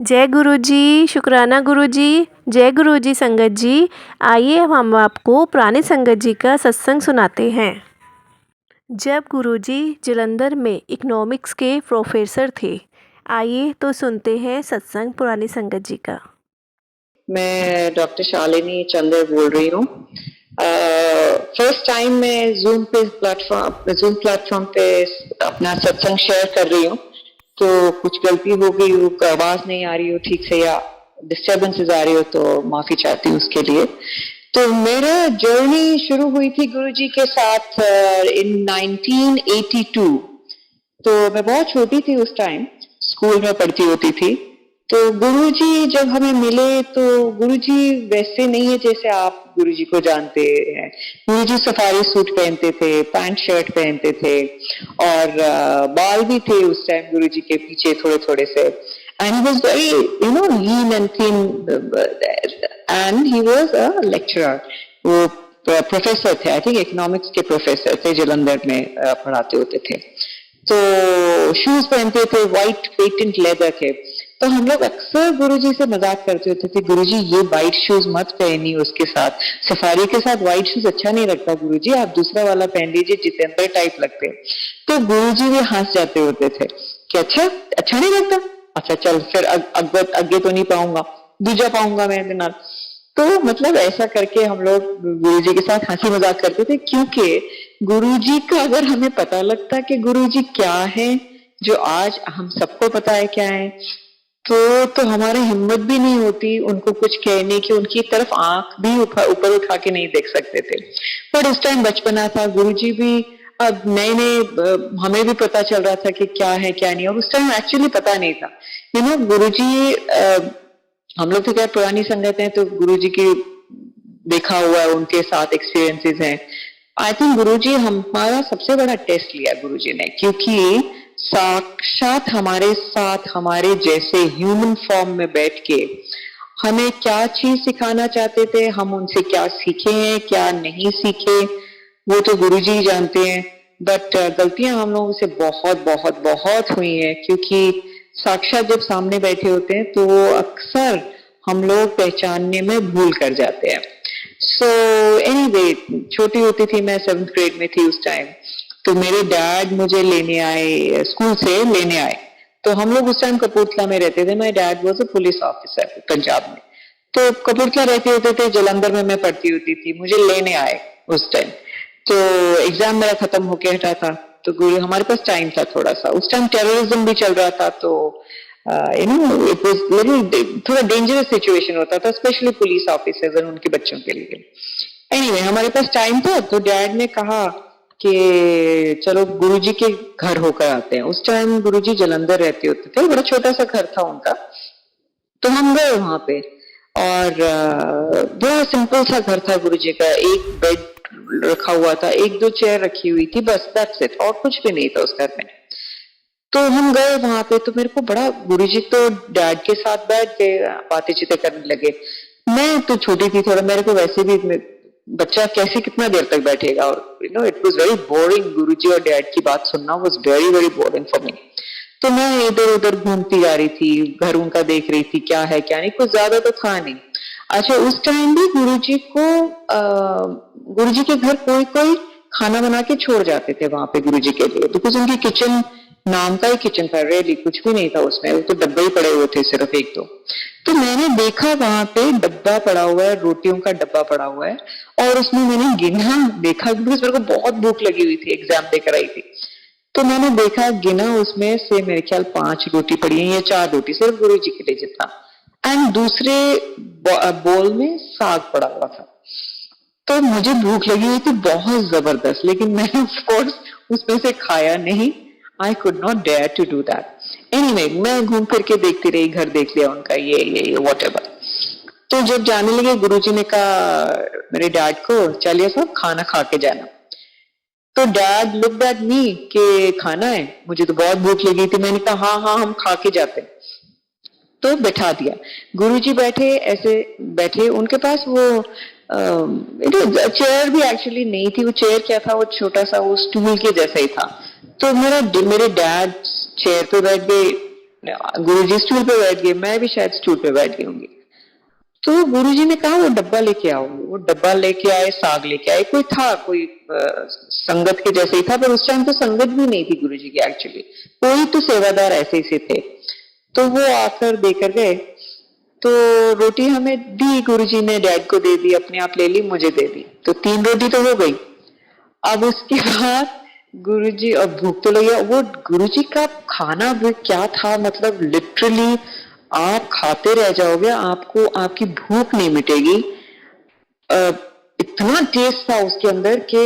जय गुरुजी, शुक्राना गुरुजी, जय गुरुजी संगत जी। आइए हम आपको पुरानी संगत जी का सत्संग सुनाते हैं। जब गुरुजी जलंधर में इकोनॉमिक्स के प्रोफेसर थे। आइए तो सुनते हैं सत्संग पुरानी संगत जी का। मैं डॉक्टर शालिनी चंद्र बोल रही हूँ। फर्स्ट टाइम मैं जूम प्लेटफॉर्म पे अपना सत्संग शेयर कर रही हूँ, तो कुछ गलती हो गई हो, आवाज नहीं आ रही हो ठीक से या डिस्टर्बेंसेस आ रही हो तो माफी चाहती हूँ उसके लिए। तो मेरा जर्नी शुरू हुई थी गुरुजी के साथ इन 1982। तो मैं बहुत छोटी थी उस टाइम, स्कूल में पढ़ती होती थी। तो गुरुजी जब हमें मिले तो गुरुजी वैसे नहीं है जैसे आप गुरुजी को जानते हैं। गुरुजी सफारी सूट पहनते थे, पैंट शर्ट पहनते थे और बाल भी थे उस टाइम गुरुजी के पीछे थोड़े थोड़े से। And he was very, lean and thin, and he was a lecturer. वो प्रोफेसर थे, आई थिंक इकोनॉमिक्स के प्रोफेसर थे, जलंधर में पढ़ाते होते थे। तो शूज पहनते थे व्हाइट पेटेंट लेदर के। तो हम लोग अक्सर गुरुजी से मजाक करते होते थे, गुरुजी ये व्हाइट शूज मत पहनिए उसके साथ, सफारी के साथ व्हाइट शूज अच्छा नहीं लगता गुरुजी, आप दूसरा वाला पहन लीजिए, जितेंद्र टाइप लगते। तो गुरुजी भी हंस जाते होते थे कि अच्छा नहीं लगता, अच्छा चल फिर आगे तो नहीं पाऊंगा, दूजा पाऊंगा मैं बिना। तो मतलब ऐसा करके हम लोग गुरुजी के साथ हंसी मजाक करते थे, क्योंकि गुरुजी का अगर हमें पता लगता कि गुरुजी क्या है जो आज हम सबको पता है क्या है, तो हमारी हिम्मत भी नहीं होती उनको कुछ कहने की, उनकी तरफ आंख भी ऊपर उठा के नहीं देख सकते थे। पर उस टाइम बचपना था, गुरुजी भी अब नए नए हमें भी पता चल रहा था कि क्या है क्या नहीं, और उस टाइम एक्चुअली पता नहीं था। गुरुजी हम लोग तो क्या पुरानी संगत है, तो गुरुजी की देखा हुआ है, उनके साथ एक्सपीरियंसेस हैं। आई थिंक गुरुजी हमारा सबसे बड़ा टेस्ट लिया गुरुजी ने, क्योंकि साक्षात हमारे साथ हमारे जैसे ह्यूमन फॉर्म में बैठ के हमें क्या चीज सिखाना चाहते थे, हम उनसे क्या सीखे हैं क्या नहीं सीखे, वो तो गुरुजी ही जानते हैं। बट गलतियां हम लोगों से बहुत बहुत बहुत हुई हैं, क्योंकि साक्षात जब सामने बैठे होते हैं तो वो अक्सर हम लोग पहचानने में भूल कर जाते हैं। सो एनीवे, छोटी होती थी मैं, 7th ग्रेड में थी उस टाइम। तो मेरे डैड मुझे लेने आए, स्कूल से लेने आए। तो हम लोग उस टाइम कपूरथला में रहते थे, my dad was a police officer Punjab में। तो कपूरथला रहते होते थे, जलंधर में मैं पढ़ती होती थी, मुझे लेने आए उस टाइम। तो एग्जाम मेरा खत्म होके हटा था, तो हमारे पास टाइम था थोड़ा सा, उस टाइम टेररिज्म भी चल रहा था, तो इट वाज लिटिल थोड़ा डेंजरस सिचुएशन होता था, स्पेशली पुलिस ऑफिसर्स और उनके बच्चों के लिए। एनीवे, हमारे पास टाइम था, तो डैड ने कहा कि चलो गुरुजी के घर होकर आते हैं। उस टाइम गुरुजी जलंधर रहते होते थे, बड़ा छोटा सा घर था उनका। तो हम गए वहां पे, और बड़ा सिंपल सा घर था गुरुजी का, एक बेड रखा हुआ था, एक दो चेयर रखी हुई थी, बस दैट्स इट, और कुछ भी नहीं था उस घर में। तो हम गए वहां पे, तो मेरे को बड़ा, गुरुजी तो डैड के साथ बैठ के बातें चीतें करने लगे। मैं तो छोटी थी थोड़ा, मेरे को वैसे भी बच्चा कैसे कितना देर तक बैठेगा, और इट वाज वेरी बोरिंग, गुरुजी और डैड की बात सुनना was very very boring for me. तो मैं इधर उधर घूमती जा रही थी, घर उनका देख रही थी क्या है क्या नहीं, कुछ ज्यादा तो था नहीं। अच्छा, उस टाइम भी गुरुजी के घर कोई कोई खाना बना के छोड़ जाते थे वहां पे गुरुजी के लिए, बिकॉज उनकी किचन नाम का ही किचन था, रेली कुछ भी नहीं था उसमें, वो तो डब्बे ही पड़े हुए थे सिर्फ एक दो। तो मैंने देखा वहां पे डब्बा पड़ा हुआ है, रोटियों का डब्बा पड़ा हुआ है, और उसमें मैंने गिना, देखा, बिकॉज मेरे को बहुत भूख लगी हुई थी, एग्जाम देकर आई थी। तो मैंने देखा, गिना, उसमें से मेरे ख्याल 5 रोटी पड़ी है या 4 रोटी, सिर्फ गुरु जी के लिए जितना। एंड दूसरे बोल में साग पड़ा हुआ था। तो मुझे भूख लगी हुई थी बहुत जबरदस्त, लेकिन मैंने ऑफ कोर्स उसमें से खाया नहीं। I could not dare to do that. Anyway, मैं घूम फिर के देखती रही, घर देख लिया उनका, ये व्हाटएवर। तो जब जाने लगे, गुरुजी ने कहा मेरे डैड को, चलिए साहब खाना खा के जाना। तो डैड लुक्ड एट मी कि खाना है, मुझे तो बहुत भूख लगी थी। मैंने कहा हाँ हाँ हम खा के जाते। तो बैठा दिया, गुरुजी बैठे, ऐसे बैठे, उनके पास वो चेयर भी एक्चुअली नहीं थी, वो चेयर क्या था, वो छोटा सा वो स्टूल के जैसा ही था। तो मेरे डैड चेयर पे बैठ गए, गुरुजी स्टूल पे बैठ गए, मैं भी शायद स्टूल पे बैठ गई होंगी। तो गुरुजी ने कहा वो डब्बा लेके आओ। वो डब्बा लेके आए, साग लेके आए। कोई था, कोई संगत के जैसे ही था, पर उस टाइम तो संगत भी नहीं थी गुरुजी की एक्चुअली, कोई तो सेवादार ऐसे ही से थे। तो वो आकर देकर गए। तो रोटी हमें दी, गुरुजी ने डैड को दे दी, अपने आप ले ली, मुझे दे दी। तो 3 रोटी तो हो गई। अब उसके बाद गुरुजी, अब भूख तो लगी। वो गुरुजी का खाना भी क्या था, मतलब लिटरली आप खाते रह जाओगे, आपको आपकी भूख नहीं मिटेगी। इतना टेस्ट था उसके अंदर कि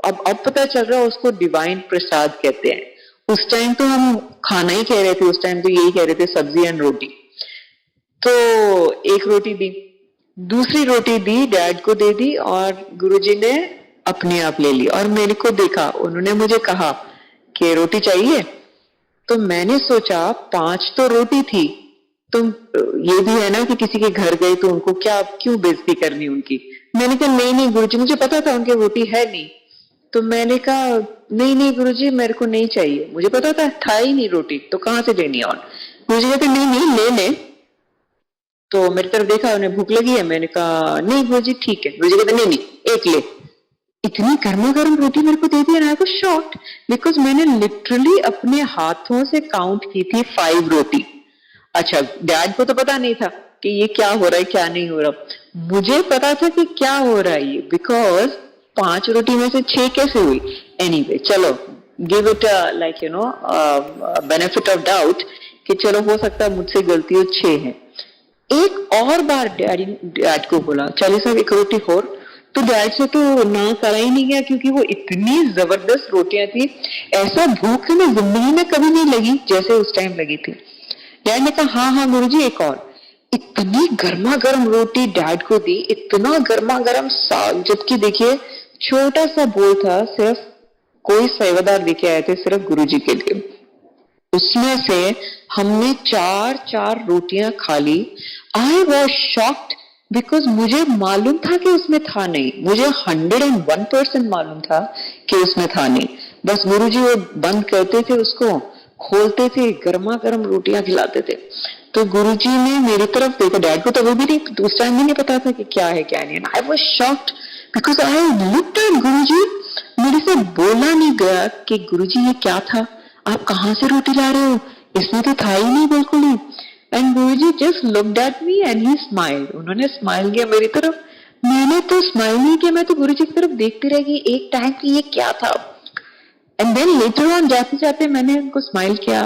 अब पता चल रहा है उसको डिवाइन प्रसाद कहते हैं। उस टाइम तो हम खाना ही कह रहे थे, उस टाइम तो यही कह रहे थे, सब्जी एंड रोटी। तो एक रोटी दी, दूसरी रोटी दी, डैड को दे दी, और गुरुजी ने अपने आप ले ली। और मेरे को देखा, उन्होंने मुझे कहा कि रोटी चाहिए। तो मैंने सोचा 5 तो रोटी थी, तो ये भी है ना कि किसी के घर गए तो उनको क्या, क्यों बेइज्जती करनी उनकी। मैंने कहा नहीं नहीं गुरुजी, मुझे पता था उनके रोटी है नहीं। तो मैंने कहा नहीं नहीं गुरुजी, मेरे को नहीं चाहिए, मुझे पता था ही नहीं रोटी, तो कहाँ से लेनी। और गुरुजी कहते नहीं नहीं ले ले। तो मेरी तरफ देखा, उन्हें भूख लगी है। मैंने कहा नहीं गुरुजी ठीक है। गुरुजी कहते नहीं नहीं एक ले। इतनी गर्मा गर्म रोटी मेरे को दे दी, आई वाज शॉक्ड बिकॉज मैंने लिटरली अपने हाथों से काउंट की थी 5 रोटी। अच्छा, डैड को तो पता नहीं था कि ये क्या हो रहा है, क्या नहीं हो रहा। मुझे पता था कि क्या हो रहा है ये, बिकॉज 5 रोटी में से 6 कैसे हुई। एनीवे चलो, give it like benefit of doubt कि चलो हो सकता है मुझसे गलती हो, 6 है। एक और बार डैड को बोला चलिए साहब एक रोटी और। तो डैड से तो ना करा ही नहीं गया, क्योंकि वो इतनी जबरदस्त रोटियां थी, ऐसा भूख हमें जिंदगी में कभी नहीं लगी जैसे उस टाइम लगी थी। डैड ने कहा हाँ हाँ गुरुजी एक और। इतनी गर्मा गर्म रोटी डैड को दी, इतना गर्मा गर्म साग, जबकि देखिए छोटा सा बोल था, सिर्फ कोई सेवादार लेके आए थे सिर्फ गुरुजी के लिए। उसमें से हमने 4 रोटियां खा ली। आई वॉज शॉक्ड बिकॉज मुझे मालूम था कि उसमें था नहीं, मुझे 101% मालूम था कि उसमें था नहीं। बस गुरुजी वो बंद करते थे, उसको खोलते थे, गर्मा गर्म रोटियां खिलाते थे। तो गुरुजी ने मेरी तरफ देखा, डैड को तो वो भी नहीं, उस टाइम भी नहीं पता था कि क्या है क्या नहीं। I was shocked because I looked at Guruji. मेरे से बोला नहीं गया कि गुरुजी ये क्या था, आप कहाँ से रोटी ला रहे हो, इसमें तो था ही नहीं बिल्कुल ही। And Guruji just looked at me and he smiled. उन्होंने स्माइल किया मेरी तरफ, मैंने तो स्माइल नहीं किया, मैं तो गुरुजी की तरफ देखती रह गई एक टाइम की ये क्या था। एंड देन लेटर ऑन जाते जाते मैंने उनको स्माइल किया,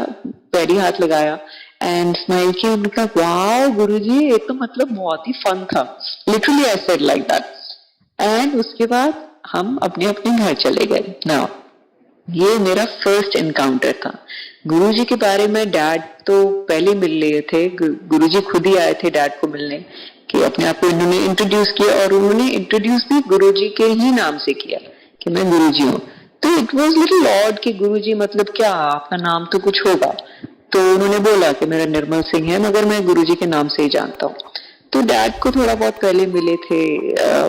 पैरी हाथ लगाया एंड स्माइल किया। उनका वाओ गुरुजी ये तो मतलब बहुत ही फन था, literally I said like that. And उसके बाद हम अपने अपने घर चले गए। नाउ ये मेरा फर्स्ट एनकाउंटर था। गुरुजी के बारे में डैड तो पहले मिल लिए थे, गुरुजी खुद ही आए थे डैड को मिलने, कि अपने आप को इन्होंने इंट्रोड्यूस किया, और उन्होंने इंट्रोड्यूस भी गुरुजी के ही नाम से किया कि मैं गुरुजी हूँ। तो इट वॉज लिटिल ऑड कि गुरुजी मतलब क्या, आपका नाम तो कुछ होगा। तो उन्होंने बोला कि मेरा निर्मल सिंह है, मगर मैं गुरुजी के नाम से ही जानता हूँ। तो डैड को थोड़ा बहुत पहले मिले थे,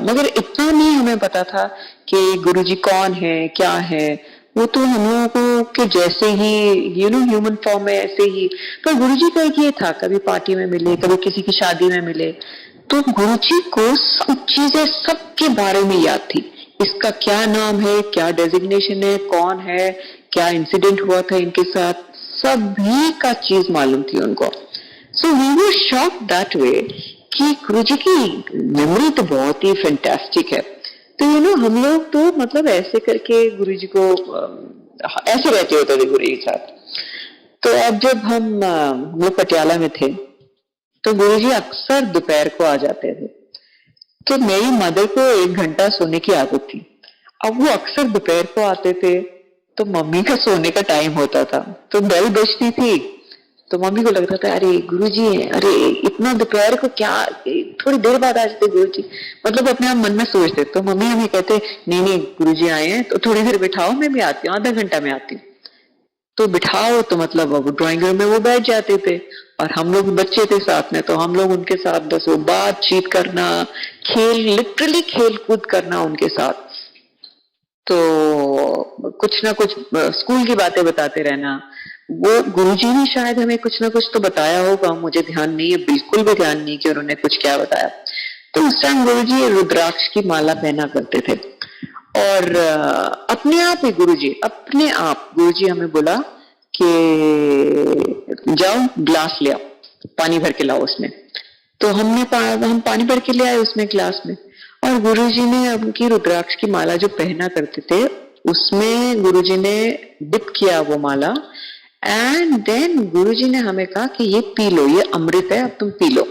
मगर इतना नहीं हमें पता था कि गुरुजी कौन है क्या है। वो तो हम लोगों को के जैसे ही ह्यूमन फॉर्म में ऐसे ही। पर गुरुजी का एक ये था, कभी पार्टी में मिले, कभी किसी की शादी में मिले, तो गुरुजी को सब चीजें सबके बारे में याद थी। इसका क्या नाम है, क्या डेजिग्नेशन है, कौन है, क्या इंसिडेंट हुआ था इनके साथ, सभी का चीज मालूम थी उनको। So we were shocked that way कि गुरुजी की मेमोरी तो बहुत ही फैंटास्टिक है। तो हम लोग तो मतलब ऐसे करके गुरुजी को ऐसे रहते होते थे गुरुजी के साथ। तो अब जब हम लोग पटियाला में थे, तो गुरुजी अक्सर दोपहर को आ जाते थे। तो मेरी मदर को 1 घंटा सोने की आदत थी। अब वो अक्सर दोपहर को आते थे, तो मम्मी का सोने का टाइम होता था, तो बेल बजती थी, तो मम्मी को लगता था अरे गुरुजी है, अरे इतना दोपहर को क्या, थोड़ी देर बाद आ जाते गुरुजी, मतलब अपने आप मन में सोचते। तो मम्मी हमें कहते नहीं नहीं गुरुजी आए हैं, तो थोड़ी देर बिठाओ, मैं भी आती हूँ, आधा घंटा में आती हूँ। तो बिठाओ, तो मतलब अब ड्राइंग रूम में वो बैठ जाते थे, और हम लोग बच्चे थे साथ में, तो हम लोग उनके साथ बस वो बातचीत करना, लिटरली खेल कूद करना उनके साथ। तो कुछ ना कुछ स्कूल की बातें बताते रहना, वो गुरुजी ने शायद हमें कुछ ना कुछ तो बताया होगा, मुझे ध्यान नहीं है, बिल्कुल भी ध्यान नहीं कि उन्होंने कुछ क्या बताया। तो उस टाइम गुरुजी रुद्राक्ष की माला पहना करते थे और अपने आप ही गुरुजी हमें बोला कि जाओ ग्लास ले आओ, पानी भर के लाओ उसमें। तो हम पानी भर के ले आए उसमें ग्लास में, और गुरुजी ने उनकी रुद्राक्ष की माला जो पहना करते थे उसमें गुरुजी ने डिप किया वो माला, एंड देन गुरुजी ने हमें कहा कि ये पी लो, ये अमृत है, अब तुम पी लो।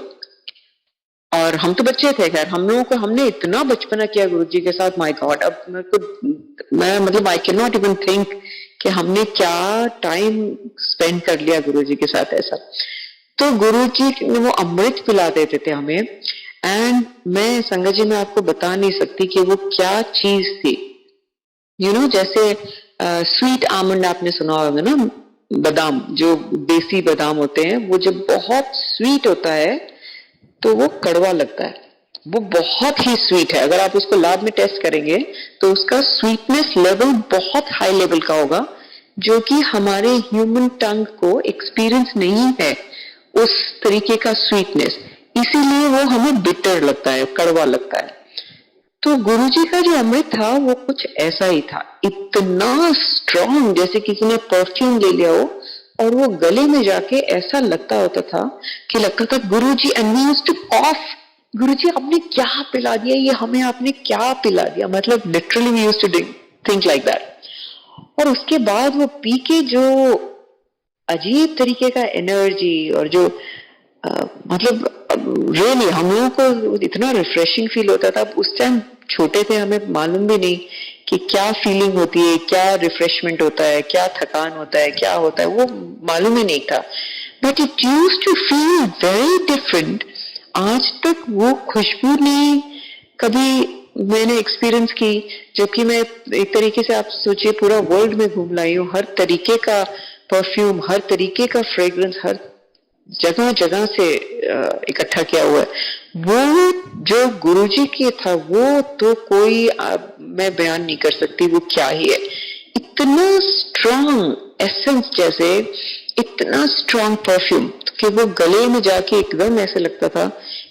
और हम तो बच्चे थे, खैर हम लोगों को, हमने इतना बचपना किया गुरुजी के साथ, माय गॉड, अब मैं मतलब I can not even think कि हमने क्या टाइम स्पेंड कर लिया गुरुजी के साथ ऐसा। तो गुरुजी ने वो अमृत पिला देते थे हमें, एंड मैं संगत जी मैं आपको बता नहीं सकती कि वो क्या चीज थी। जैसे स्वीट आमंड आपने सुना होगा ना, बादाम, जो देसी बादाम होते हैं, वो जब बहुत स्वीट होता है तो वो कड़वा लगता है, वो बहुत ही स्वीट है। अगर आप उसको लैब में टेस्ट करेंगे तो उसका स्वीटनेस लेवल बहुत हाई लेवल का होगा, जो कि हमारे ह्यूमन टंग को एक्सपीरियंस नहीं है उस तरीके का स्वीटनेस, इसीलिए वो हमें बिटर लगता है, कड़वा लगता है। तो गुरुजी का जो अमृत था वो कुछ ऐसा ही था, इतना स्ट्रॉन्ग, जैसे किसी ने परफ्यूम ले लिया हो और वो गले में जाके ऐसा लगता होता था कि लगता था गुरुजी, एंड वी यूज्ड टू कॉफ, गुरुजी आपने क्या पिला दिया ये हमें, आपने क्या पिला दिया, मतलब literally we used to think like that. और उसके बाद वो पी के जो अजीब तरीके का एनर्जी और जो मतलब रियली हम लोगों को इतना रिफ्रेशिंग फील होता था। उस टाइम छोटे थे, हमें मालूम भी नहीं कि क्या फीलिंग होती है, क्या रिफ्रेशमेंट होता है, क्या थकान होता है, क्या होता है, वो मालूम ही नहीं था, but it used to feel very different. आज तक वो खुशबू नहीं कभी मैंने एक्सपीरियंस की, जबकि मैं एक तरीके से आप सोचिए पूरा वर्ल्ड में घूम लाई हूँ, हर तरीके का परफ्यूम, हर तरीके का फ्रेग्रेंस, हर जगह जगह से इकट्ठा किया हुआ है। वो जो गुरुजी के था वो तो कोई मैं बयान नहीं कर सकती वो क्या ही है, इतना स्ट्रॉन्ग एसेंस, जैसे इतना स्ट्रॉन्ग परफ्यूम कि वो गले में जाके एकदम ऐसे लगता था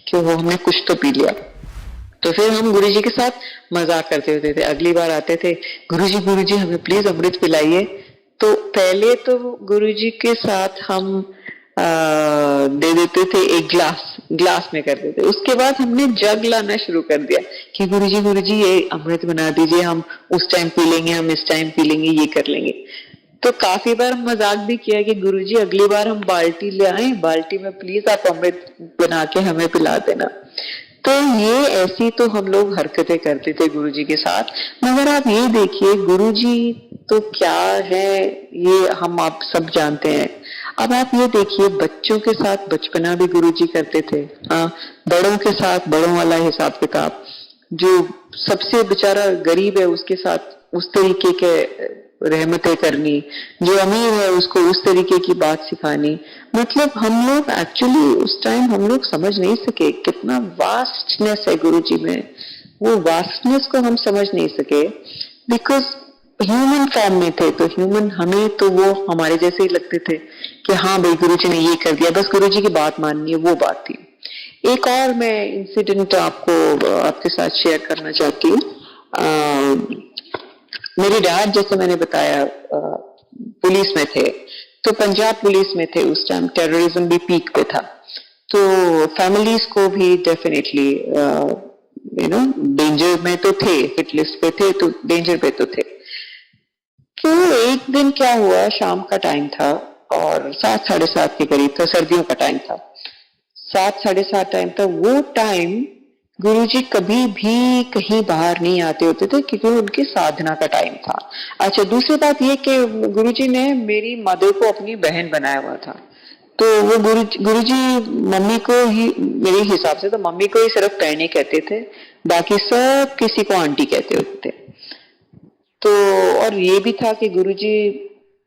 कि वो हमने कुछ तो पी लिया। तो फिर हम गुरुजी के साथ मजाक करते होते थे, अगली बार आते थे, गुरुजी हमें प्लीज अमृत पिलाइए। तो पहले तो गुरुजी के साथ हम दे देते थे एक ग्लास में कर देते, उसके बाद हमने जग लाना शुरू कर दिया कि गुरुजी ये अमृत बना दीजिए, हम उस टाइम पी लेंगे, हम इस टाइम पी लेंगे, ये कर लेंगे। तो काफी बार मजाक भी किया कि गुरुजी अगली बार हम बाल्टी ले आए, बाल्टी में प्लीज आप अमृत बना के हमें पिला देना। तो ये ऐसी तो हम लोग हरकतें करते थे गुरुजी के साथ। मगर आप ये देखिए, गुरुजी तो क्या है ये हम आप सब जानते हैं। अब आप ये देखिए, बच्चों के साथ बचपना भी गुरुजी करते थे, हाँ, बड़ों के साथ बड़ों वाला हिसाब किताब, जो सबसे बेचारा गरीब है उसके साथ उस तरीके के रहमतें करनी, जो अमीर है उसको उस तरीके की बात सिखानी। मतलब हम लोग एक्चुअली उस टाइम हम लोग समझ नहीं सके कितना वास्टनेस है गुरुजी में, वो वास्टनेस को हम समझ नहीं सके, बिकॉज ह्यूमन फॉर्म में थे, तो ह्यूमन हमें तो वो हमारे जैसे ही लगते थे कि हाँ भाई गुरुजी ने ये कर दिया, बस गुरुजी की बात माननी है, वो बात थी। एक और मैं इंसिडेंट आपके साथ शेयर करना चाहती हूँ। मेरे डैड, जैसे मैंने बताया, पुलिस में थे, तो पंजाब पुलिस में थे उस टाइम, टेररिज्म भी पीक पे था, तो फैमिलीज को भी डेफिनेटली डेंजर में तो थे, हिट लिस्ट पे थे, तो डेंजर पे तो थे। तो एक दिन क्या हुआ, शाम का टाइम था और 7-7:30 के करीब था, सर्दियों का टाइम था, 7-7:30 टाइम था। वो टाइम गुरुजी कभी भी कहीं बाहर नहीं आते होते थे क्योंकि उनकी साधना का टाइम था। अच्छा, दूसरी बात ये कि गुरुजी ने मेरी मदर को अपनी बहन बनाया हुआ था, तो वो गुरुजी मम्मी को ही, मेरे हिसाब से तो मम्मी को ही सिर्फ बहनी कहते थे, बाकी सब किसी को आंटी कहते होते थे। तो और ये भी था कि गुरुजी,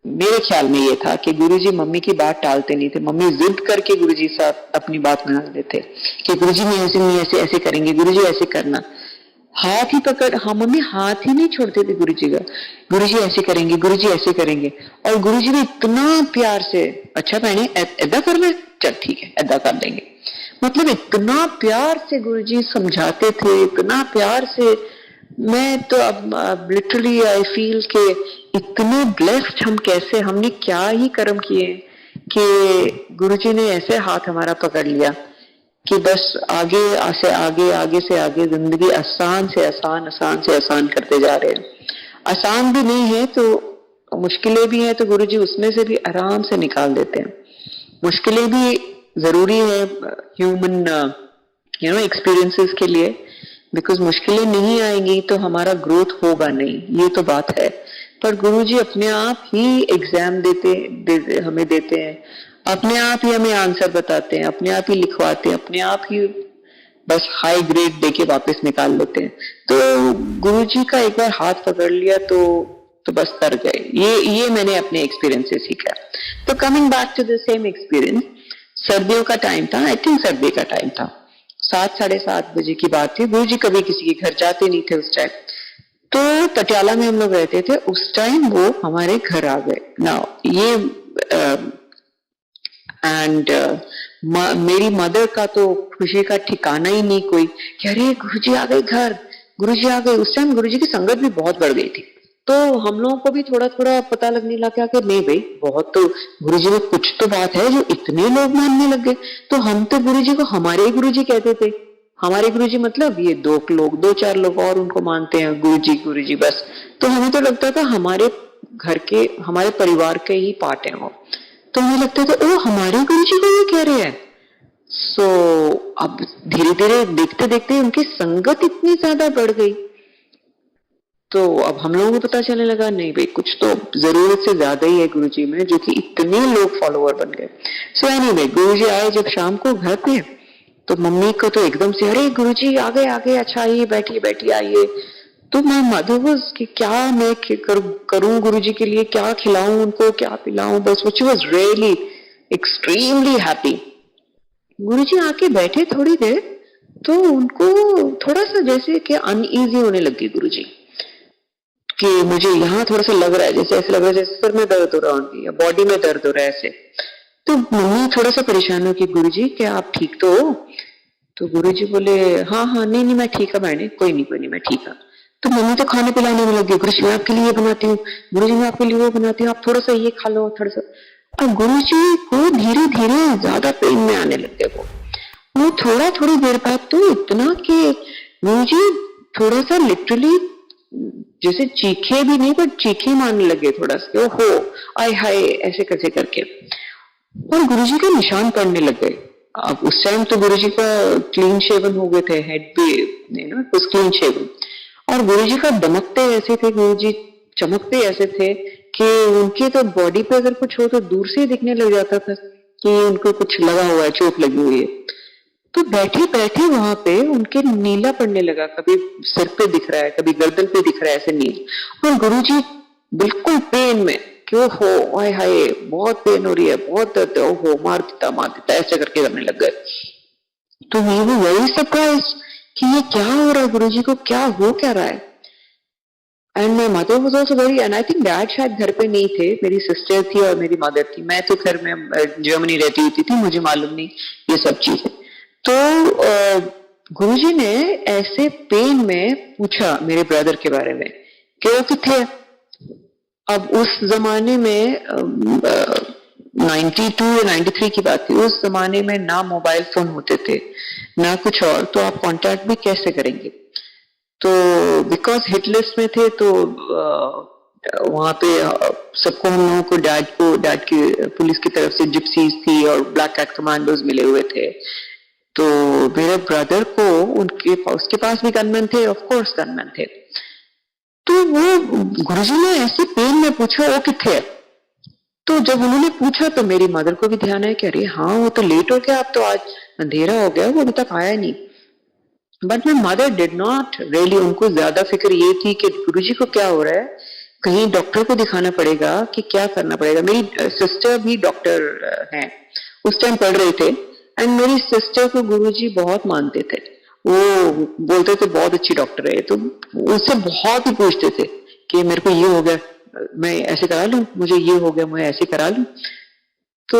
मेरे ख्याल में ये था कि गुरुजी मम्मी की बात टालते नहीं थे, मम्मी जिद करके गुरुजी साथ अपनी बात मान लेते कि गुरुजी नहीं, ऐसे नहीं, ऐसे ऐसे करेंगे, गुरुजी ऐसे करना। हाथ ही पकड़, हाँ मम्मी हाथ ही नहीं छोड़ते थे गुरुजी का। गुरुजी ऐसे करेंगे, गुरुजी ऐसे करेंगे, और गुरुजी भी इतना प्यार से, अच्छा भैने ऐदा करना है, चल ठीक है ऐदा कर देंगे। मतलब इतना प्यार से गुरुजी समझाते थे, इतना प्यार से। मैं तो अब लिटरली आई फील के इतने ब्लेस्ड हम, कैसे हमने क्या ही कर्म किए कि गुरुजी ने ऐसे हाथ हमारा पकड़ लिया कि बस आगे से आगे, आगे से आगे जिंदगी आसान से आसान, आसान से आसान करते जा रहे हैं। आसान भी नहीं है तो मुश्किलें भी हैं, तो गुरुजी उसमें से भी आराम से निकाल देते हैं। मुश्किलें भी जरूरी है ह्यूमन एक्सपीरियंसेस के लिए, बिकॉज मुश्किलें नहीं आएंगी तो हमारा ग्रोथ होगा नहीं, ये तो बात है। पर गुरुजी अपने आप ही एग्जाम हमें देते हैं, अपने आप ही हमें आंसर बताते हैं, अपने आप ही लिखवाते हैं, अपने आप ही बस हाई ग्रेड देके वापस निकाल लेते हैं। तो गुरुजी का एक बार हाथ पकड़ लिया तो बस तर गए। ये मैंने अपने एक्सपीरियंस से सीखा। तो coming back to the same experience, सर्दियों का टाइम था, आई थिंक सर्दी का टाइम था, 7-7:30 बजे की बात थी। गुरुजी कभी किसी के घर जाते नहीं थे उस टाइम। तो पटियाला में हम लोग रहते थे उस टाइम, वो हमारे घर आ गए ना। ये एंड मेरी मदर का तो खुशी का ठिकाना ही नहीं कोई, कि अरे गुरुजी आ गए घर, गुरुजी आ गए। उस टाइम गुरुजी की संगत भी बहुत बढ़ गई थी, तो हम लोगों को भी थोड़ा थोड़ा पता लगने लगा कि नहीं भाई बहुत तो गुरुजी में कुछ तो बात है जो इतने लोग मानने लग गए। तो हम तो गुरुजी को हमारे ही गुरुजी कहते थे। हमारे गुरुजी मतलब ये 2-4 लोग और उनको मानते हैं गुरुजी गुरुजी बस। तो हमें तो लगता था हमारे घर के, हमारे परिवार के ही पार्ट है वो। तो हमें लगता था ओ हमारे गुरुजी को ये कह रहे हैं। सो अब धीरे धीरे देखते देखते उनकी संगत इतनी ज्यादा बढ़ गई, तो अब हम लोगों को पता चलने लगा नहीं भाई कुछ तो जरूरत से ज्यादा ही है गुरुजी में, जो कि इतने लोग फॉलोअर बन गए। सो एनीवे गुरुजी आए जब शाम को घर पे, तो मम्मी को तो एकदम से अरे गुरुजी आ गए, अच्छा आइए बैठिए बैठिए आइए। तो मैं मदर कि क्या मैं करूं गुरुजी के लिए, क्या खिलाऊं उनको, क्या पिलाऊं, बस which was really extremely happy. Guruji आके बैठे थोड़ी देर, तो उनको थोड़ा सा जैसे कि अनईजी होने लगी गुरुजी, कि मुझे यहाँ थोड़ा सा लग रहा है, जैसे ऐसे लग रहा है जैसे सर में दर्द हो रहा है या बॉडी में दर्द हो रहा है ऐसे। तो मम्मी थोड़ा सा परेशान हो कि गुरुजी क्या आप ठीक तो हो? तो गुरुजी बोले हाँ हाँ नहीं मैं ठीक है मैंने, कोई नहीं मैं ठीक है। तो मम्मी तो खाने पिलाने में लगी, गुरुजी मैं आपके लिए बनाती हूँ, गुरुजी मैं आपके लिए वो बनाती हूँ, आप थोड़ा सा ये खा लो थोड़ा सा। और गुरुजी को धीरे धीरे ज्यादा पेन में आने लग गए। वो थोड़ी देर बाद तो इतना कि गुरुजी थोड़ा सा लिटरली जैसे चीखे भी नहीं पर चीखे मारने लगे थोड़ा सा, ओहो आय हाय ऐसे कैसे करके, और गुरुजी के निशान पड़ने लग गए। अब उस टाइम तो गुरुजी का क्लीन शेवन हो गए थे, हेड भी क्लीन शेवन, और गुरुजी का दमकते ऐसे थे, गुरुजी चमकते ऐसे थे कि उनके तो बॉडी पे अगर कुछ हो तो दूर से ही दिखने लग जाता था कि उनको कुछ लगा हुआ है, चोट लगी हुई है। तो बैठे बैठे वहां पे उनके नीला पड़ने लगा, कभी सिर पे दिख रहा है कभी गर्दन पे दिख रहा है ऐसे नील, और गुरुजी बिल्कुल पेन में क्यों हो आय हाय बहुत पेन हो रही है, बहुत दर्द है, ओहो मार देता ऐसे करके करने लग गए। तो वी वर वेरी सरप्राइज कि ये क्या हो रहा है, गुरुजी को क्या हो क्या रहा है। And my mother was also very, and I think dad शायद घर पे नहीं थे, मेरी सिस्टर थी और मेरी मदर थी, मैं तो घर में जर्मनी रहती हुई थी, मुझे मालूम नहीं ये सब चीजें। तो गुरुजी ने ऐसे पेन में पूछा मेरे ब्रदर के बारे में कि वो किथे। अब उस जमाने में 92 या 93 की बात थी, उस जमाने में ना मोबाइल फोन होते थे ना कुछ और, तो आप कांटेक्ट भी कैसे करेंगे। तो बिकॉज हिट लिस्ट में थे तो वहां पे सबको, हम लोगों को डैड की पुलिस की तरफ से जिप्सीज थी और ब्लैक कैट कमांडोज मिले हुए थे। तो मेरे ब्रदर को उसके पास भी गनमैन थे, ऑफ कोर्स गनमैन थे। तो वो गुरुजी ने ऐसे पेन में पूछा वो किथे है। तो जब उन्होंने पूछा तो मेरी मदर को भी ध्यान है कि अरे हाँ वो तो लेट हो गया, अब तो आज अंधेरा हो गया, वो अभी तक आया नहीं। But my mother did not really, उनको ज्यादा फिक्र ये थी कि गुरुजी को क्या हो रहा है, कहीं डॉक्टर को दिखाना पड़ेगा कि क्या करना पड़ेगा। मेरी सिस्टर भी डॉक्टर हैं, उस टाइम पढ़ रहे थे, एंड मेरी सिस्टर को गुरुजी बहुत मानते थे। वो बोलते थे बहुत अच्छी डॉक्टर है, तो उससे बहुत ही पूछते थे कि मेरे को ये हो गया, मैं ऐसे करा लूं, मुझे ये हो गया, मैं ऐसे करा लूं। तो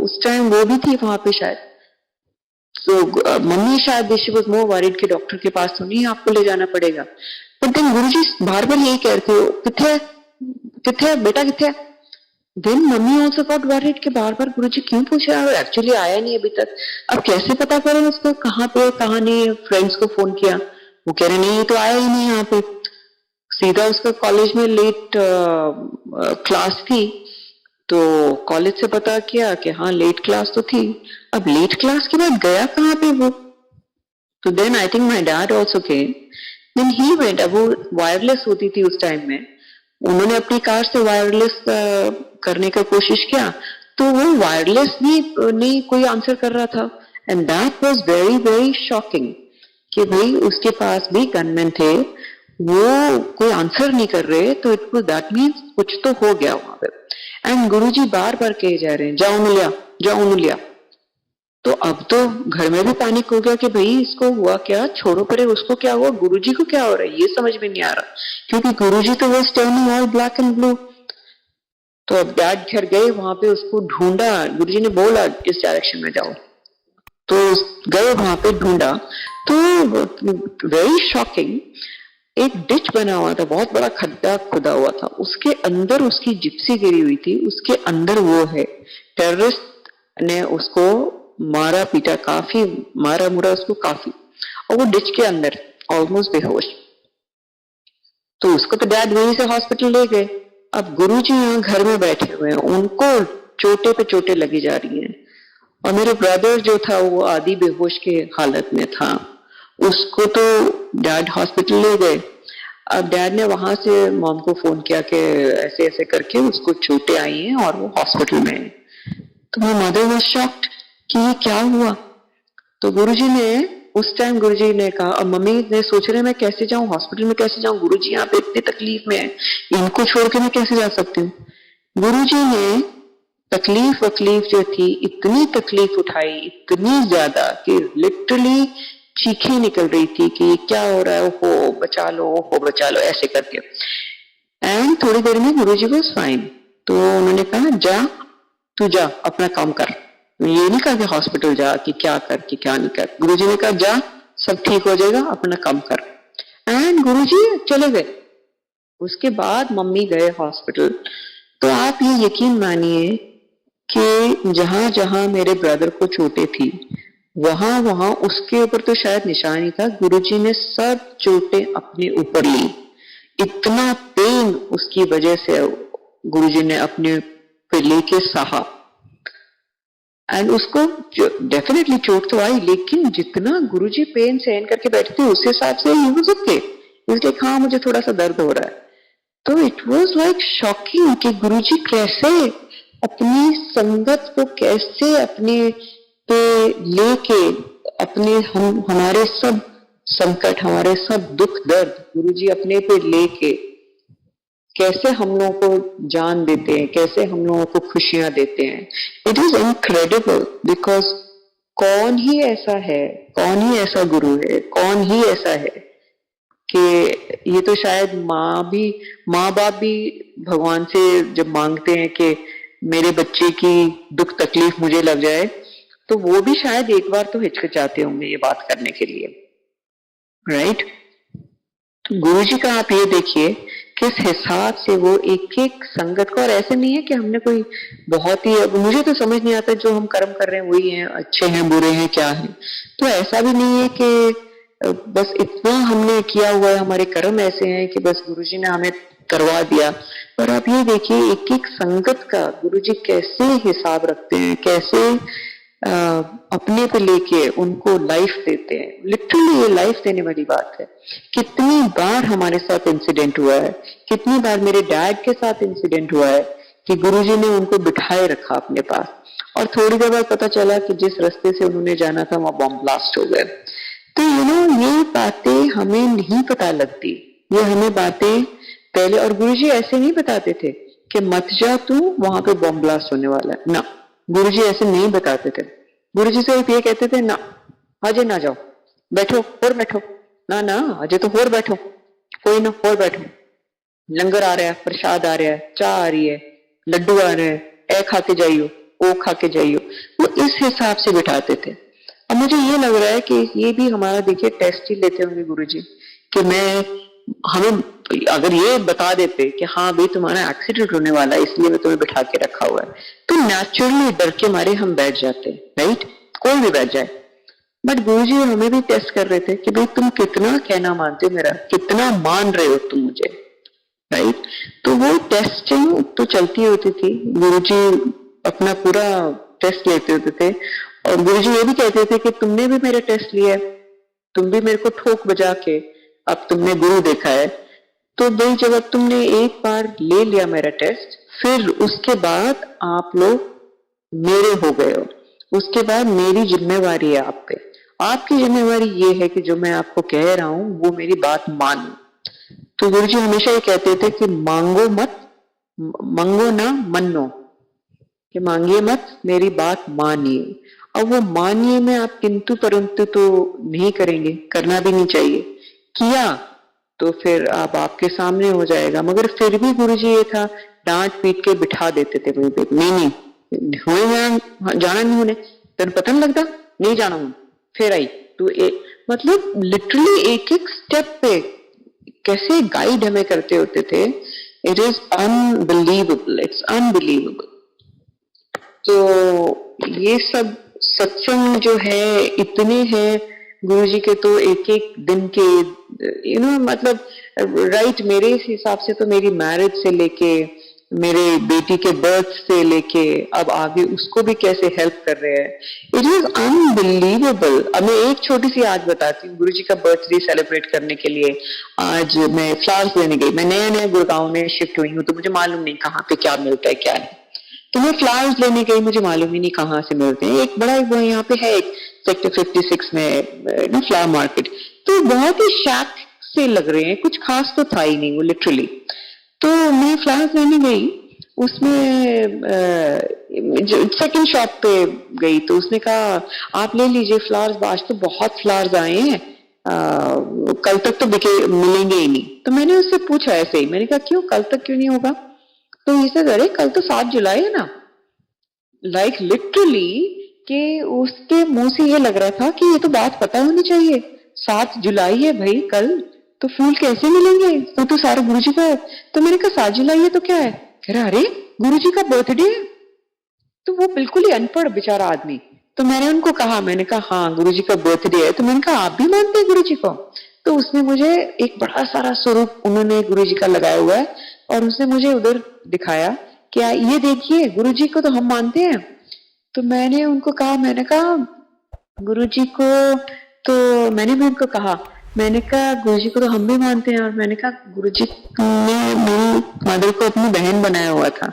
उस टाइम वो भी थी वहां पे शायद, तो मम्मी शायद शी वाज मोर वरीड कि डॉक्टर के पास तो नहीं आपको ले जाना पड़ेगा, बट देन गुरुजी बार बार यही कहते हो किथे किथे बेटा किथे। Then mummy also got worried कि बार बार गुरुजी क्यों पूछ रहा है, एक्चुअली आया नहीं अभी तक, अब कैसे पता करें उसको कहाँ पे कहाँ नहीं। फ्रेंड्स को फोन किया, वो कह रहे नहीं ये तो आया ही नहीं यहाँ पे। सीधा उसका कॉलेज में लेट क्लास थी, तो कॉलेज से पता किया कि हाँ लेट क्लास तो थी। अब लेट क्लास के बाद गया कहाँ पे वो, तो then I think my dad also came, then he went. अब वो वायरलेस होती थी उस टाइम में, उन्होंने अपनी कार से वायरलेस करने का कोशिश किया, तो वो वायरलेस नहीं कोई आंसर कर रहा था, and that was very very shocking कि भाई उसके पास भी गनमैन थे, वो कोई आंसर नहीं कर रहे, तो इट वाज दैट मींस कुछ तो हो गया वहां पे। एंड गुरुजी बार बार कहे जा रहे हैं जाओ उन्हें जाओ उन्हें लिया। तो अब तो घर में भी पैनिक हो गया कि भाई इसको हुआ क्या, छोड़ो परे उसको क्या हुआ, गुरुजी को क्या हो रहा है ये समझ में नहीं आ रहा, क्योंकि गुरुजी तो वो turning all black and blue. तो अब डैड घर गए वहां पे, उसको ढूंढा, गुरुजी ने बोला इस डायरेक्शन में जाओ, तो गए वहां पे ढूंढा, तो वेरी शॉकिंग, एक डिच बना हुआ था, बहुत बड़ा खड्डा खुदा हुआ था, उसके अंदर उसकी जिप्सी गिरी हुई थी, उसके अंदर वो है। टेररिस्ट ने उसको मारा पीटा, काफी मारा मुरा उसको काफी, और वो डिच के अंदर ऑलमोस्ट बेहोश। तो उसको तो डैड वहीं से हॉस्पिटल ले गए। अब गुरुजी यहाँ घर में बैठे हुए हैं, उनको चोटे पे चोटें लगी जा रही हैं, और मेरे ब्रदर जो था वो आधी बेहोश के हालत में था, उसको तो डैड हॉस्पिटल ले गए। अब डैड ने वहां से मॉम को फोन किया कि ऐसे ऐसे करके उसको चोटें आई हैं और वो हॉस्पिटल में है। तो माय मदर वाज शॉक्ड कि ये क्या हुआ। तो गुरुजी ने उस टाइम गुरुजी ने कहा, अब मम्मी ने सोच रहे मैं कैसे जाऊं हॉस्पिटल में, कैसे जाऊं, गुरुजी यहाँ पे इतनी तकलीफ में है, इनको छोड़ के मैं कैसे जा सकती हूँ। गुरुजी ने तकलीफ वकलीफ जो थी, इतनी तकलीफ उठाई, इतनी ज्यादा कि लिटरली चीखें निकल रही थी कि क्या हो रहा है, ओहो बचा लो, ओहो बचा लो, ऐसे करके। एंड थोड़ी देर में गुरुजी वाज फाइन, तो उन्होंने कहा जा तू जा अपना काम कर, ये नहीं कहा कि हॉस्पिटल जा कि क्या कर कि क्या नहीं कर, गुरुजी ने कहा जा सब ठीक हो जाएगा अपना काम कर। एंड गुरुजी चले गए। उसके बाद मम्मी गए हॉस्पिटल। तो आप ये यकीन मानिए कि जहां जहां मेरे ब्रदर को चोटें थी, वहां वहां उसके ऊपर तो शायद निशान ही था, गुरुजी ने सब चोटें अपने ऊपर ली। इतना पेन उसकी वजह से गुरुजी ने अपने पे लेके सहा, एंड उसको डेफिनेटली चोट तो आई, लेकिन जितना गुरुजी पेन सहन करके बैठे थे उस हिसाब से ही हो सकते, इसलिए हाँ मुझे थोड़ा सा दर्द हो रहा है। तो इट वाज लाइक शॉकिंग कि गुरुजी कैसे अपनी संगत को कैसे अपने पे लेके, अपने हमारे सब संकट, हमारे सब दुख दर्द गुरुजी अपने पे लेके कैसे हम लोगों को जान देते हैं, कैसे हम लोगों को खुशियां देते हैं। इट इज इनक्रेडिबल, बिकॉज कौन ही ऐसा है, कौन ही ऐसा गुरु है, कौन ही ऐसा है कि ये तो शायद माँ बाप भी भगवान से जब मांगते हैं कि मेरे बच्चे की दुख तकलीफ मुझे लग जाए, तो वो भी शायद एक बार तो हिचकिचाते होंगे ये बात करने के लिए, राइट। तो गुरु जी का आप ये देखिए किस हिसाब से वो एक एक संगत को, और ऐसे नहीं है कि हमने कोई बहुत ही, अब मुझे तो समझ नहीं आता जो हम कर्म कर रहे हैं वही है, अच्छे हैं बुरे हैं क्या है, तो ऐसा भी नहीं है कि बस इतना हमने किया हुआ है, हमारे कर्म ऐसे हैं कि बस गुरुजी ने हमें करवा दिया। पर आप ये देखिए एक एक संगत का गुरुजी कैसे हिसाब रखते हैं, कैसे अपने पे लेके उनको लाइफ देते हैं। लिटरली ये लाइफ देने वाली बात है। कितनी बार हमारे साथ इंसिडेंट हुआ है, कितनी बार मेरे डैड के साथ इंसिडेंट हुआ है कि गुरुजी ने उनको बिठाए रखा अपने पास, और थोड़ी देर बाद पता चला कि जिस रास्ते से उन्होंने जाना था वहां बॉम्ब ब्लास्ट हो गए। तो ये बातें हमें नहीं पता लगती, ये हमें बातें पहले, और गुरुजी ऐसे नहीं बताते थे कि मत जा तू वहां पे बॉम्ब ब्लास्ट होने वाला है, ना, गुरुजी ऐसे नहीं बताते थे। गुरुजी सिर्फ ये कहते थे ना, अजय ना जाओ, बैठो और बैठो, ना ना अजय तो और बैठो, कोई ना और बैठो, लंगर आ रहा है, प्रसाद आ रहा है, चाय आ रही है, लड्डू आ रहे हैं, ए खा के जाइयो, ओ खा के जाइयो। वो इस हिसाब से बिठाते थे। अब मुझे ये लग रहा है कि ये भी हमारा देखिए टेस्ट ही लेते होंगे गुरुजी, कि मैं हमें अगर ये बता देते कि हाँ भाई तुम्हारा एक्सीडेंट होने वाला है इसलिए मैं तुम्हें बिठा के रखा हुआ है, तो नेचुरली डर के मारे हम बैठ जाते, राइट, कोई भी बैठ जाए। बट गुरुजी हमें भी टेस्ट कर रहे थे कि भाई तुम कितना कहना मानते हो मेरा, कितना मान रहे हो तुम मुझे, राइट। तो वो टेस्टिंग तो चलती होती थी, गुरुजी अपना पूरा टेस्ट लेते होते थे, और गुरुजी ये भी कहते थे कि तुमने भी मेरा टेस्ट लिया है, तुम भी मेरे को ठोक बजा के अब तुमने गुरु देखा है, तो भाई जब अब तुमने एक बार ले लिया मेरा टेस्ट, फिर उसके बाद आप लोग मेरे हो गए हो, उसके बाद मेरी जिम्मेवारी है आप पे, आपकी जिम्मेवारी ये है कि जो मैं आपको कह रहा हूं वो मेरी बात मानो। तो गुरुजी हमेशा ये कहते थे कि मांगो मत, मंगो ना मन्नो, कि मांगिए मत, मेरी बात मानिए। अब वो मानिए में आप किंतु परंतु तो नहीं करेंगे, करना भी नहीं चाहिए, किया तो फिर आप आपके सामने हो जाएगा। मगर फिर भी गुरुजी ये था, डांट पीट के बिठा देते थे वहीं पे, नहीं नहीं हुए जाना नहीं होने, तेन पता नहीं लगता, नहीं जाना हूं, फिर आई तू मतलब लिटरली एक एक स्टेप पे कैसे गाइड हमें करते होते थे, it is unbelievable, it's unbelievable. तो ये सब सत्संग जो है इतने हैं गुरुजी के, तो एक एक दिन के मतलब राइट, मेरे हिसाब से तो मेरी मैरिज से लेके मेरे बेटी के बर्थ से लेके अब आगे उसको भी कैसे हेल्प कर रहे हैं, इट इज अनबिलीवेबल। अब मैं एक छोटी सी आज बताती हूँ, गुरुजी का बर्थडे सेलिब्रेट करने के लिए आज मैं फ्लावर्स लेने गई, मैं नया नया गुड़गांव में शिफ्ट हुई हूँ, तो मुझे मालूम नहीं कहाँ पे क्या मिलता है क्या नहीं, तो मैं फ्लावर्स लेने गई, मुझे मालूम ही नहीं कहाँ से मिलते हैं, एक बड़ा वो यहाँ पे है एक सेक्टर 56 में फ्लावर मार्केट, तो बहुत ही शैक से लग रहे हैं, कुछ खास तो था ही नहीं वो लिटरली। तो मैं फ्लावर्स लेने गई, उसमें सेकंड शॉप पे गई, तो उसने कहा आप ले लीजिए फ्लावर्स, आज तो बहुत फ्लावर्स आए हैं, कल तक तो मिलेंगे ही नहीं। तो मैंने उससे पूछा ऐसे ही, मैंने कहा क्यों, कल तक क्यों नहीं होगा? तो इसे अरे कल तो 7 जुलाई है ना, लाइक लिटरली कि उसके मुंह से ये लग रहा था कि ये तो बात पता होनी चाहिए, 7 जुलाई है भाई, कल तो फूल कैसे मिलेंगे, तो सारा गुरुजी का है। तो मैंने कहा 7 जुलाई है तो क्या है, कह रहा अरे गुरुजी का बर्थडे है। तो वो बिल्कुल ही अनपढ़ बेचारा आदमी, तो मैंने उनको कहा, मैंने कहा हाँ गुरुजी का बर्थडे है, तो मैंने कहा आप भी मानते हैं गुरुजी को? तो उसने मुझे एक बड़ा सारा स्वरूप उन्होंने गुरुजी का लगाया हुआ है, और उसने मुझे उधर दिखाया, क्या ये देखिए गुरुजी को तो हम मानते हैं। तो मैंने उनको कहा, मैंने कहा गुरुजी को, तो मैंने भी उनको कहा, मैंने कहा गुरुजी को तो हम भी मानते हैं, और मैंने कहा गुरुजी ने मेरी मदर को अपनी बहन बनाया हुआ था।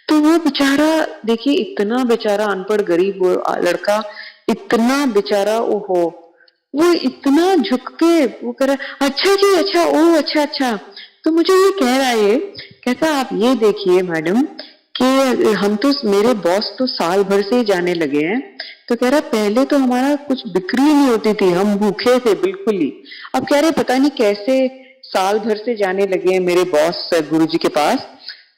तो वो बेचारा देखिए, इतना बेचारा अनपढ़ गरीब वो लड़का, इतना बेचारा, ओहो, वो इतना झुक के वो कर रहा, अच्छा जी अच्छा, ओ अच्छा अच्छा। तो मुझे ये कह रहा है, कहता आप ये देखिए मैडम कि हम तो, मेरे बॉस तो साल भर से ही जाने लगे हैं, तो कह रहा पहले तो हमारा कुछ बिक्री नहीं होती थी, हम भूखे थे बिल्कुल ही, अब कह रहे पता नहीं कैसे साल भर से जाने लगे हैं मेरे बॉस गुरुजी के पास।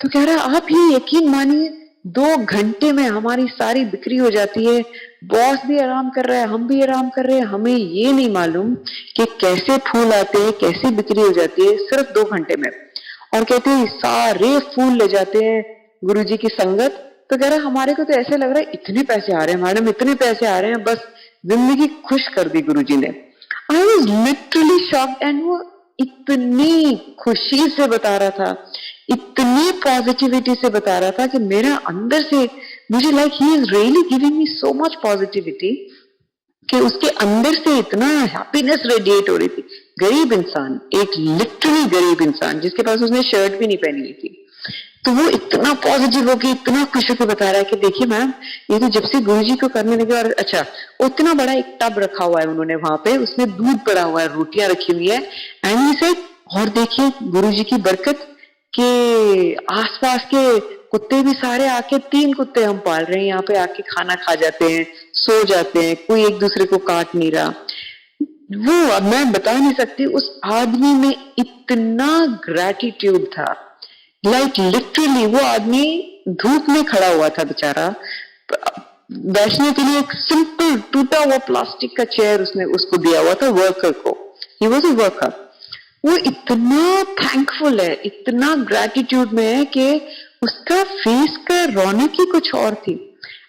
तो कह रहा आप ये यकीन मानिए 2 घंटे में हमारी सारी बिक्री हो जाती है, बॉस भी आराम कर रहा है, हम भी आराम कर रहे हैं, हमें ये नहीं मालूम कि कैसे फूल आते हैं, कैसे बिक्री हो जाती है सिर्फ 2 घंटे में। और कहते हैं सारे फूल ले जाते हैं गुरुजी की संगत। तो कह रहा हमारे को तो ऐसे लग रहा है इतने पैसे आ रहे हैं मैडम, इतने पैसे आ रहे हैं, बस जिंदगी खुश कर दी गुरुजी ने। I was literally shocked, and वो इतनी खुशी से बता रहा था, इतनी पॉजिटिविटी से बता रहा था कि मेरा अंदर से मुझे like he is really giving me so much positivity, कि उसके अंदर से इतना हैप्पीनेस रेडिएट हो रही थी। गरीब इंसान, एक लिटरली गरीब इंसान जिसके पास उसने शर्ट भी नहीं पहनी हुई थी, तो वो इतना पॉजिटिव होके, इतना खुश होकर बता रहा है कि देखिए मैम, ये तो जब से गुरुजी को करने लगे, और अच्छा उतना बड़ा एक टब रखा हुआ है उन्होंने वहां पे, उसमें दूध पड़ा हुआ है, रोटियां रखी हुई है, एंड ही सेड, और देखिए गुरुजी की बरकत के आसपास के कुत्ते भी सारे आके, 3 कुत्ते हम पाल रहे हैं यहाँ पे, आके खाना खा जाते हैं, सो जाते हैं, कोई एक दूसरे को काट नहीं रहा। वो अब मैं बता नहीं सकती, उस आदमी में इतना ग्रैटिट्यूड था, लाइक लिटरली वो आदमी धूप में खड़ा हुआ था बेचारा, बैठने के लिए एक सिंपल टूटा हुआ प्लास्टिक का चेयर उसने उसको दिया हुआ था वर्कर को, ही वॉज अ वर्कर। वो इतना थैंकफुल है, इतना ग्रैटिट्यूड में है कि उसका फेस का रौनक ही कुछ और थी।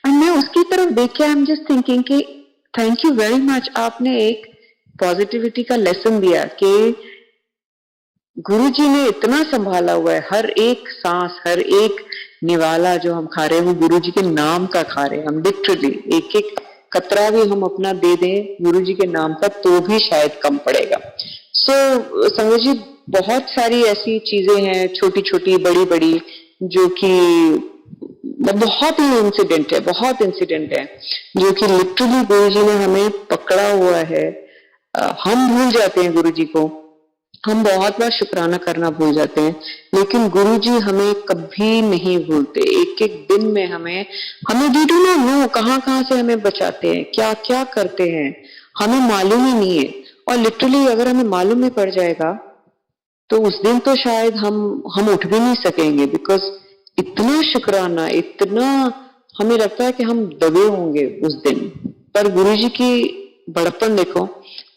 एंड मैं उसकी तरफ देख के आई एम जस्ट थिंकिंग कि थैंक यू वेरी मच, आपने एक पॉजिटिविटी का लेसन दिया कि गुरुजी ने इतना संभाला हुआ है, हर एक सांस, हर एक निवाला जो हम खा रहे हैं वो गुरुजी के नाम का खा रहे हैं हम, लिटरली एक एक कतरा भी हम अपना दे दें गुरुजी के नाम का तो भी शायद कम पड़ेगा। सो संजय जी, बहुत सारी ऐसी चीजें हैं, छोटी छोटी बड़ी बड़ी, जो कि बहुत ही इंसिडेंट है, बहुत इंसिडेंट है जो कि लिटरली गुरुजी ने हमें पकड़ा हुआ है। हम भूल जाते हैं गुरुजी को, हम बहुत बार शुक्राना करना भूल जाते हैं, लेकिन गुरुजी हमें कभी नहीं भूलते। एक एक दिन में हमें वी डू नॉट नो कहाँ कहाँ से हमें बचाते हैं, क्या क्या करते हैं, हमें मालूम ही नहीं है। और लिटरली अगर हमें मालूम ही पड़ जाएगा तो उस दिन तो शायद हम उठ भी नहीं सकेंगे, बिकॉज इतना शुक्राना, इतना हमें लगता है कि हम दबे होंगे उस दिन। पर गुरुजी की बड़प्पन देखो,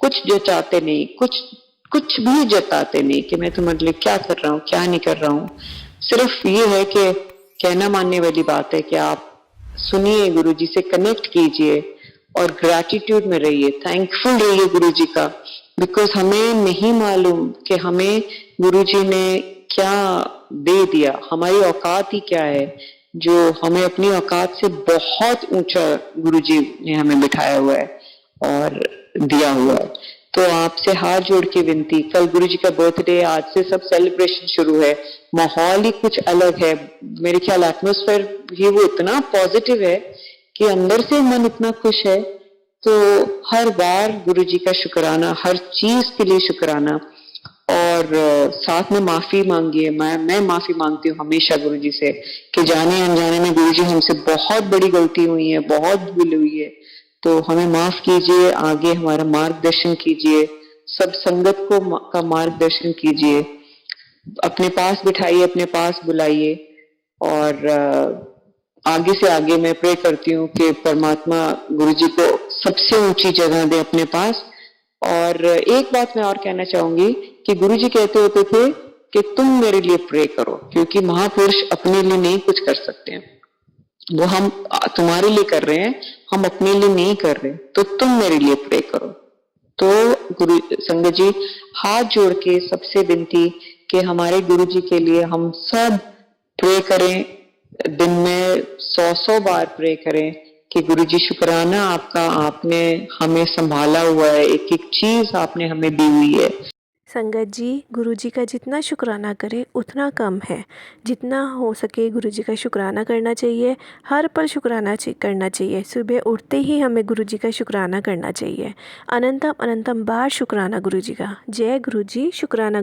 कुछ जताते नहीं, कुछ भी जताते नहीं कि मैं तुम्हारे लिए क्या कर रहा हूँ, क्या नहीं कर रहा हूँ। सिर्फ ये है कि कहना मानने वाली बात है कि आप सुनिए, गुरुजी से कनेक्ट कीजिए और ग्रैटिट्यूड में रहिए, थैंकफुल रहिए गुरुजी का, बिकॉज हमें नहीं मालूम कि हमें गुरुजी ने क्या दे दिया, हमारी औकात ही क्या है, जो हमें अपनी औकात से बहुत ऊंचा गुरुजी ने हमें बिठाया हुआ है और दिया हुआ है। तो आपसे हाथ जोड़ के विनती, कल गुरुजी का बर्थडे, आज से सब सेलिब्रेशन शुरू है, माहौल ही कुछ अलग है, मेरे ख्याल एटमॉस्फेयर ही वो इतना पॉजिटिव है कि अंदर से मन इतना खुश है। तो हर बार गुरुजी का शुक्राना, हर चीज के लिए शुक्राना, और साथ में माफी मांगिए। मैं माफी मांगती हूँ हमेशा गुरुजी से कि जाने अनजाने में गुरुजी हमसे बहुत बड़ी गलती हुई है, बहुत भूल हुई है, तो हमें माफ कीजिए, आगे हमारा मार्गदर्शन कीजिए, सब संगत को का मार्गदर्शन कीजिए, अपने पास बिठाइए, अपने पास बुलाइए। और आगे से आगे मैं प्रे करती हूँ कि परमात्मा गुरुजी को सबसे ऊंची जगह दे अपने पास। और एक बात मैं और कहना चाहूंगी कि गुरुजी कहते होते थे कि तुम मेरे लिए प्रे करो, क्योंकि महापुरुष अपने लिए नहीं कुछ कर सकते हैं, वो हम तुम्हारे लिए कर रहे हैं, हम अपने लिए नहीं कर रहे, तो तुम मेरे लिए प्रे करो। तो गुरु संगत जी, हाथ जोड़ के सबसे विनती कि हमारे गुरुजी के लिए हम सब प्रे करें, दिन में 100 बार प्रे करें कि गुरुजी शुक्राना आपका, आपने हमें संभाला हुआ है, एक एक चीज आपने हमें दी हुई है। संगत जी, गुरुजी का जितना शुक्राना करें उतना कम है। जितना हो सके गुरुजी का शुक्राना करना चाहिए, हर पल शुक्राना करना चाहिए। सुबह उठते ही हमें गुरुजी का शुक्राना करना चाहिए, अनंतम अनंतम बार शुक्राना गुरुजी का। जय गुरुजी, शुक्राना।